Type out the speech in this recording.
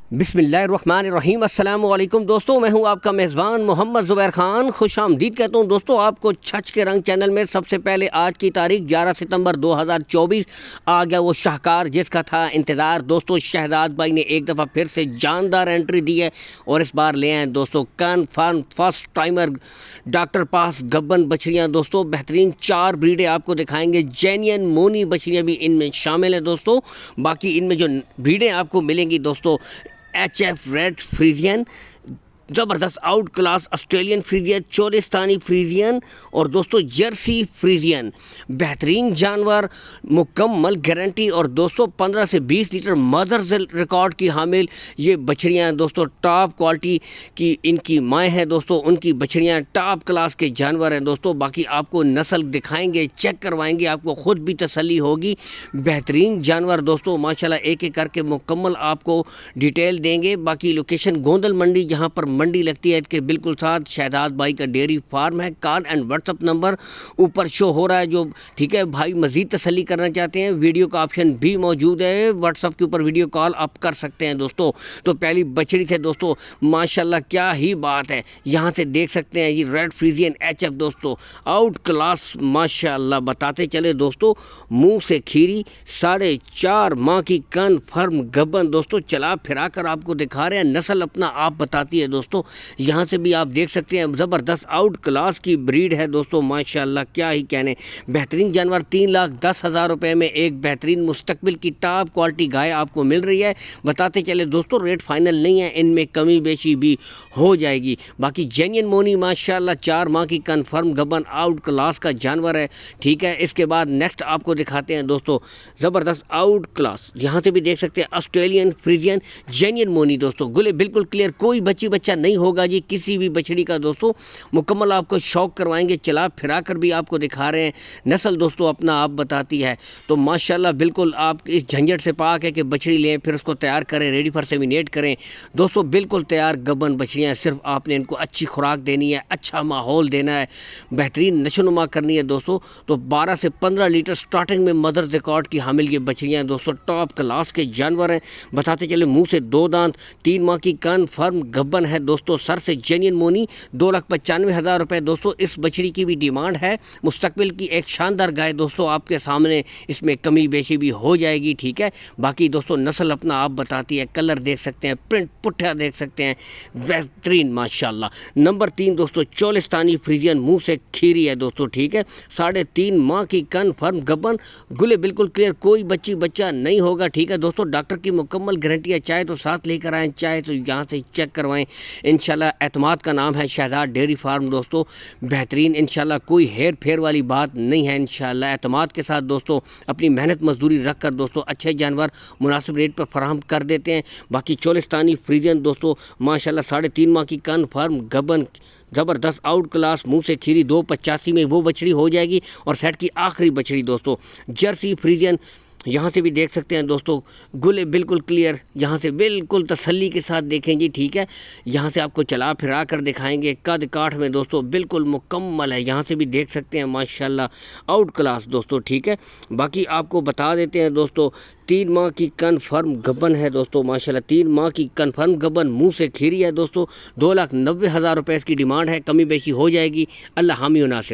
बिस्मिल्लाहिर्रहमानिर्रहीम। अस्सलाम वालेकुम दोस्तों, मैं हूं आपका मेज़बान मोहम्मद ज़ुबैर ख़ान। खुश आमदीद कहता हूं दोस्तों आपको छच के रंग चैनल में। सबसे पहले आज की तारीख 11 सितंबर 2024 आ गया वो शाहकार जिसका था इंतज़ार। दोस्तों शहजाद भाई ने एक दफ़ा फिर से जानदार एंट्री दी है और इस बार ले आए दोस्तों कन्फर्म फर्स्ट टाइमर डॉक्टर पास गब्बन बछड़ियाँ। दोस्तों बेहतरीन 4 ब्रीडें आपको दिखाएंगे। जेन्यन मोनी बछड़ियाँ भी इनमें शामिल है दोस्तों। बाकी इनमें जो ब्रीडें आपको मिलेंगी दोस्तों, HF रेड फ्रीजियन, ज़बरदस्त out class Australian Friesian, Cholistani Friesian और दोस्तों जर्सी फ्रीजियन। बेहतरीन जानवर, मुकम्मल गारंटी और दोस्तों 15 से 20 लीटर मदर्स रिकॉर्ड की हामिल ये बछड़ियाँ दोस्तों टॉप क्वालिटी की इनकी माएँ हैं दोस्तों। उनकी बछड़ियाँ टॉप क्लास के जानवर हैं दोस्तों। बाकी आपको नस्ल दिखाएंगे, चेक करवाएंगे, आपको ख़ुद भी तसल्ली होगी। बेहतरीन जानवर दोस्तों माशाल्लाह एक एक करके मुकम्मल आपको डिटेल देंगे। बाकी लोकेशन गोंदल मंडी जहाँ पर मंडी लगती है इसके बिल्कुल साथ शहजाद भाई का डेयरी फार्म है। कॉल एंड व्हाट्सअप नंबर ऊपर शो हो रहा है जो ठीक है। भाई मज़ीद तसल्ली करना चाहते हैं वीडियो का ऑप्शन भी मौजूद है, व्हाट्सअप के ऊपर वीडियो कॉल आप कर सकते हैं दोस्तों। तो पहली बछड़ी से दोस्तों माशाल्लाह क्या ही बात है, यहाँ से देख सकते हैं ये रेड फ्रीजियन HF दोस्तों आउट क्लास माशाल्लाह। बताते चले दोस्तों मुँह से खीरी 4.5 माह की कन्फर्म गब्बन दोस्तों चला फिरा कर आपको दिखा रहे हैं। नस्ल अपना आप बताती है दोस्तों। यहाँ से भी आप देख सकते हैं ज़बरदस्त आउट क्लास की ब्रीड है दोस्तों माशाल्लाह क्या ही कहने। बेहतरीन जानवर 3,10,000 रुपये में एक बेहतरीन मुस्तकबिल की टॉप क्वालिटी गाय आपको मिल रही है। बताते चले दोस्तों रेट फाइनल नहीं है, इनमें कमी बेशी भी हो जाएगी। बाकी जेन्यन मोनी माशाल्लाह 4 माह की कन्फर्म गबन आउट क्लास का जानवर है ठीक है। इसके बाद नेक्स्ट आपको दिखाते हैं दोस्तों ज़बरदस्त आउट क्लास, यहाँ से भी देख सकते हैं ऑस्ट्रेलियन फ्रीजियन जेन्यन मोनी दोस्तों। गुले बिल्कुल क्लियर, कोई बच्चा नहीं होगा जी किसी भी बछड़ी का दोस्तों। मुकम्मल आपको शौक करवाएंगे, चला फिरा कर भी आपको दिखा रहे हैं। नस्ल दोस्तों अपना आप बताती है। तो माशाल्लाह बिल्कुल आप इस झंझट से पाक है कि बछड़ी लें फिर उसको तैयार करें, रेडी फॉर सेमिनेट करें दोस्तों। बिल्कुल तैयार गबन बछड़ियाँ, सिर्फ आपने इनको अच्छी खुराक देनी है, अच्छा माहौल देना है, बेहतरीन नशोनुमा करनी है दोस्तों। तो 12 से 15 लीटर स्टार्टिंग में मदर रिकॉर्ड की हामिल ये बछड़ियाँ दोस्तों टॉप क्लास के जानवर हैं। बताते चले मुँह से 2 दांत 3 माह की कन्फर्म गब्बन है दोस्तों। सर से जेन्यन मोनी 2,95,000 रुपये दोस्तों इस बछड़ी की भी डिमांड है। मुस्तकबिल की एक शानदार गाय दोस्तों आपके सामने, इसमें कमी बेशी भी हो जाएगी ठीक है। बाकी दोस्तों नस्ल अपना आप बताती है, कलर देख सकते हैं, प्रिंट पुट्ठा देख सकते हैं, बेहतरीन माशाल्लाह। नंबर 3 दोस्तों चोलिस्तानी फ्रीजियन, मुंह से खीरी है दोस्तों ठीक है। 3.5 माह की कन्फर्म गबन, गुले बिल्कुल क्लियर, कोई बच्चा नहीं होगा ठीक है दोस्तों। डॉक्टर की मुकम्मल गारंटी है, चाहे तो साथ लेकर आएँ चाहे तो यहाँ से चेक करवाएं। इंशाल्लाह एतमाद का नाम है शहजाद डेयरी फार्म दोस्तों। बेहतरीन इंशाल्लाह कोई हेर फेर वाली बात नहीं है। इंशाल्लाह एतमाद के साथ दोस्तों अपनी मेहनत मजदूरी रख कर दोस्तों अच्छे जानवर मुनासिब रेट पर फराहम कर देते हैं। बाकी चोलिस्तानी फ्रीजियन दोस्तों माशाल्लाह 3.5 माह की कन्फर्म गबन, ज़बरदस्त आउट क्लास, मुँह से खीरी 2.85 में वो बछड़ी हो जाएगी। और सेट की आखिरी बछड़ी दोस्तों जर्सी फ्रीजियन, यहाँ से भी देख सकते हैं दोस्तों गुले बिल्कुल क्लियर, यहाँ से बिल्कुल तसल्ली के साथ देखें जी ठीक है। यहाँ से आपको चला फिरा कर दिखाएंगे, कद काठ में दोस्तों बिल्कुल मुकम्मल है। यहाँ से भी देख सकते हैं माशाल्लाह आउट क्लास दोस्तों ठीक है। बाकी आपको बता देते हैं दोस्तों 3 माह की कन्फर्म गबन है दोस्तों माशाल्लाह। 3 माह की कन्फर्म गबन, मुँह से खीरी है दोस्तों। 2,90,000 रुपये इसकी डिमांड है, कमी बेशी हो जाएगी। अल्लाह हामी नासिर।